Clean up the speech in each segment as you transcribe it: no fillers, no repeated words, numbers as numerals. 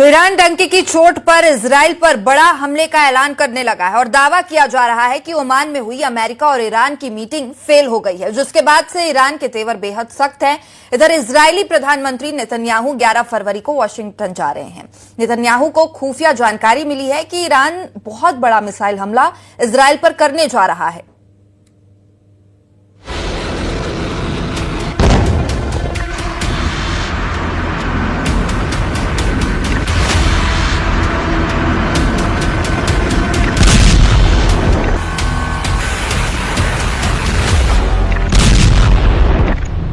तो ईरान डंके की चोट पर इजराइल पर बड़ा हमले का ऐलान करने लगा है और दावा किया जा रहा है कि ओमान में हुई अमेरिका और ईरान की मीटिंग फेल हो गई है, जिसके बाद से ईरान के तेवर बेहद सख्त हैं। इधर इजरायली प्रधानमंत्री नेतन्याहू 11 फरवरी को वाशिंगटन जा रहे हैं। नेतन्याहू को खुफिया जानकारी मिली है कि ईरान बहुत बड़ा मिसाइल हमला इजराइल पर करने जा रहा है।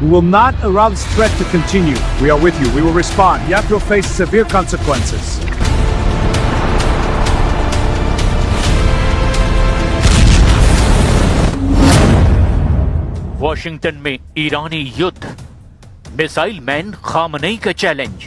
We will not allow this threat to continue. We are with you. We will respond. You have to face severe consequences. Washington में ईरानी युद्ध, मिसाइल मैन खामनेई का चैलेंज।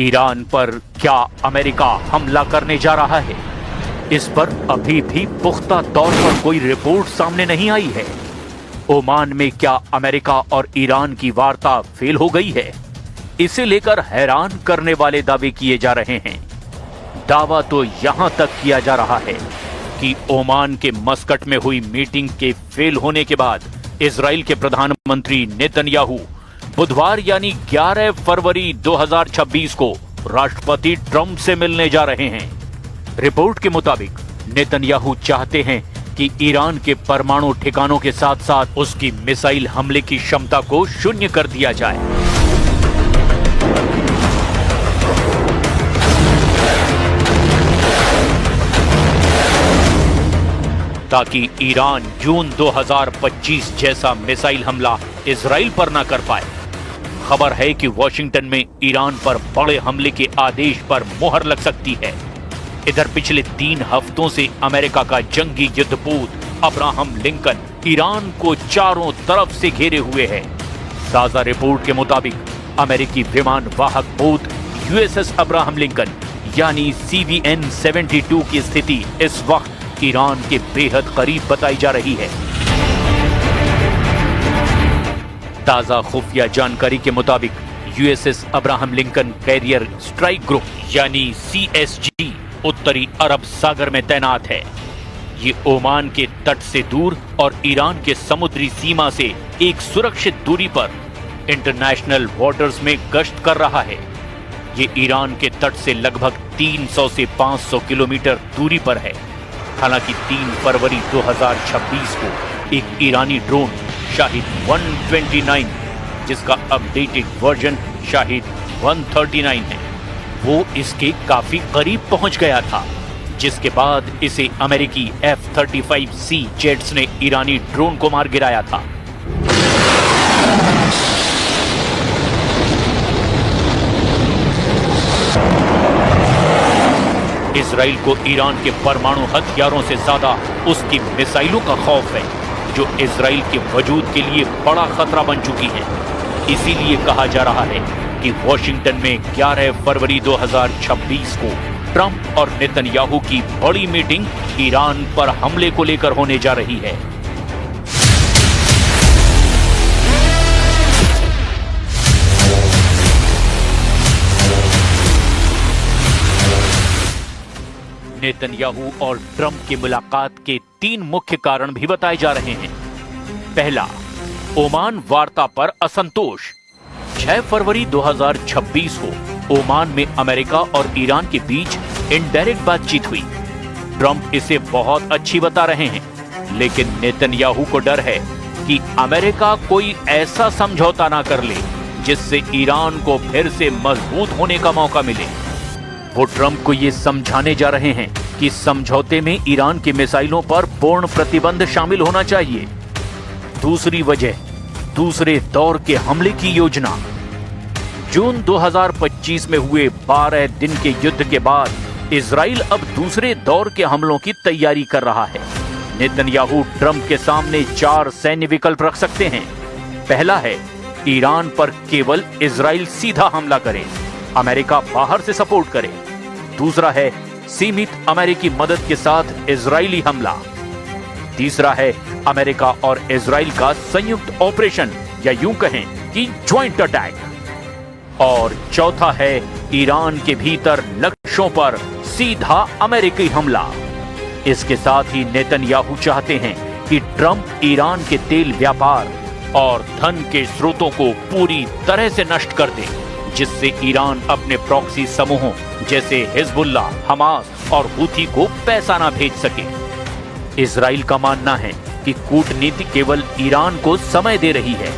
ईरान पर क्या अमेरिका हमला करने जा रहा है? इस पर अभी भी पुख्ता तौर पर कोई रिपोर्ट सामने नहीं आई है। ओमान में क्या अमेरिका और ईरान की वार्ता फेल हो गई है? इसे लेकर हैरान करने वाले दावे किए जा रहे हैं। दावा तो यहां तक किया जा रहा है कि ओमान के मस्कट में हुई मीटिंग के फेल होने के बाद इजराइल के प्रधानमंत्री नेतन्याहू बुधवार यानी 11 फरवरी 2026 को राष्ट्रपति ट्रंप से मिलने जा रहे हैं। रिपोर्ट के मुताबिक नेतन्याहू चाहते हैं कि ईरान के परमाणु ठिकानों के साथ साथ उसकी मिसाइल हमले की क्षमता को शून्य कर दिया जाए। ताकि ईरान जून 2025 जैसा मिसाइल हमला इजराइल पर न कर पाए। खबर है कि वॉशिंगटन में ईरान पर बड़े हमले के आदेश पर मुहर लग सकती है। इधर पिछले 3 हफ्तों से अमेरिका का जंगी युद्धपोत अब्राहम लिंकन ईरान को चारों तरफ से घेरे हुए है। ताजा रिपोर्ट के मुताबिक अमेरिकी विमान वाहक पोत यूएसएस अब्राहम लिंकन यानी CVN-72 की स्थिति इस वक्त ईरान के बेहद करीब बताई जा रही है। ताजा खुफिया जानकारी के मुताबिक USS Abraham Lincoln carrier strike group यानी CSG उत्तरी अरब सागर में तैनात है। ये ओमान के तट से दूर और ईरान के समुद्री सीमा से एक सुरक्षित दूरी पर इंटरनेशनल वाटर्स में गश्त कर रहा है। ये ईरान के तट से लगभग 300 से 500 किलोमीटर दूरी पर है। हालांकि 3 फरवरी 2026 को एक ईरानी ड्रोन शाहिद 129 जिसका अपडेटेड वर्जन शाहिद 139 है, वो इसके काफी करीब पहुंच गया था, जिसके बाद इसे अमेरिकी F-35C जेट्स ने ईरानी ड्रोन को मार गिराया था। इजराइल को ईरान के परमाणु हथियारों से ज्यादा उसकी मिसाइलों का खौफ है, जो इजराइल के वजूद के लिए बड़ा खतरा बन चुकी है। इसीलिए कहा जा रहा है कि वॉशिंगटन में 11 फरवरी 2026 को ट्रंप और नेतन्याहू की बड़ी मीटिंग ईरान पर हमले को लेकर होने जा रही है। नेतन्याहू और ट्रंप की मुलाकात के 3 मुख्य कारण भी बताए जा रहे हैं। पहला, ओमान वार्ता पर असंतोष। 6 फरवरी 2026 को ओमान में अमेरिका और ईरान के बीच इनडायरेक्ट बातचीत हुई। ट्रंप इसे बहुत अच्छी बता रहे हैं, लेकिन नेतन्याहू को डर है कि अमेरिका कोई ऐसा समझौता ना कर ले जिससे ईरान को फिर से मजबूत होने का मौका मिले। वो ट्रंप को ये समझाने जा रहे हैं कि समझौते में ईरान की मिसाइलों पर पूर्ण प्रतिबंध शामिल होना चाहिए। दूसरी वजह, दूसरे दौर के हमले की योजना। जून 2025 में हुए 12 दिन के युद्ध के बाद इजराइल अब दूसरे दौर के हमलों की तैयारी कर रहा है। नेतन्याहू ट्रंप के सामने 4 सैन्य विकल्प रख सकते हैं। पहला है, ईरान पर केवल इजराइल सीधा हमला करे, अमेरिका बाहर से सपोर्ट करे। दूसरा है, सीमित अमेरिकी मदद के साथ इजरायली हमला। तीसरा है अमेरिका और इजराइल का संयुक्त ऑपरेशन या यूं कहें कि ज्वाइंट अटैक। और चौथा है ईरान के भीतर लक्ष्यों पर सीधा अमेरिकी हमला। इसके साथ ही नेतन्याहू चाहते हैं कि ट्रंप ईरान के तेल व्यापार और धन के स्रोतों को पूरी तरह से नष्ट कर दे, जिससे ईरान अपने प्रॉक्सी समूहों जैसे हिजबुल्ला, हमास और हूथी को पैसा ना भेज सके। इजराइल का मानना है कि कूटनीति केवल ईरान को समय दे रही है।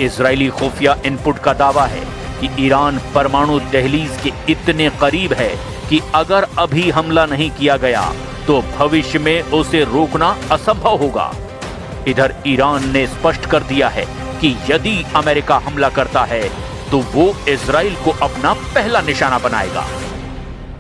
इजरायली खुफिया इनपुट का दावा है कि ईरान परमाणु दहलीज के इतने करीब है कि अगर अभी हमला नहीं किया गया तो भविष्य में उसे रोकना असंभव होगा। इधर ईरान ने स्पष्ट कर दिया है कि यदि अमेरिका हमला करता है तो वो इजराइल को अपना पहला निशाना बनाएगा।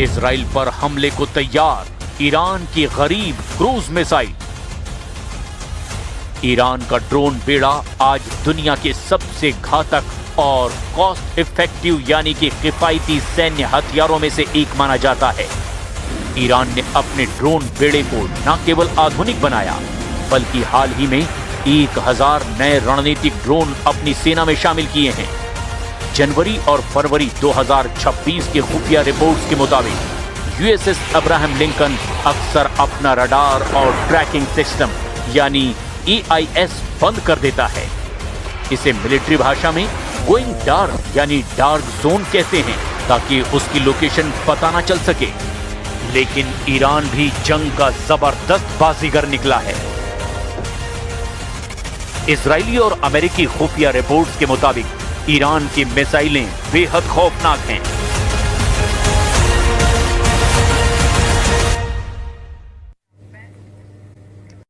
इजराइल पर हमले को तैयार ईरान की गरीब क्रूज मिसाइल। ईरान का ड्रोन बेड़ा आज दुनिया के सबसे घातक और कॉस्ट इफेक्टिव यानी कि किफायती सैन्य हथियारों में से एक माना जाता है। ईरान ने अपने ड्रोन बेड़े को न केवल आधुनिक बनाया बल्कि हाल ही में 1000 नए रणनीतिक ड्रोन अपनी सेना में शामिल किए हैं। जनवरी और फरवरी 2026 के खुफिया रिपोर्ट्स के मुताबिक यूएसएस अब्राहम लिंकन अक्सर अपना रडार और ट्रैकिंग सिस्टम यानी EIS बंद कर देता है। इसे मिलिट्री भाषा में गोइंग डार्क यानी डार्क जोन कहते हैं ताकि उसकी लोकेशन पता ना चल सके। लेकिन ईरान भी जंग का जबरदस्त बाजीगर निकला है। इजरायली और अमेरिकी खुफिया रिपोर्ट्स के मुताबिक ईरान की मिसाइलें बेहद खौफनाक हैं।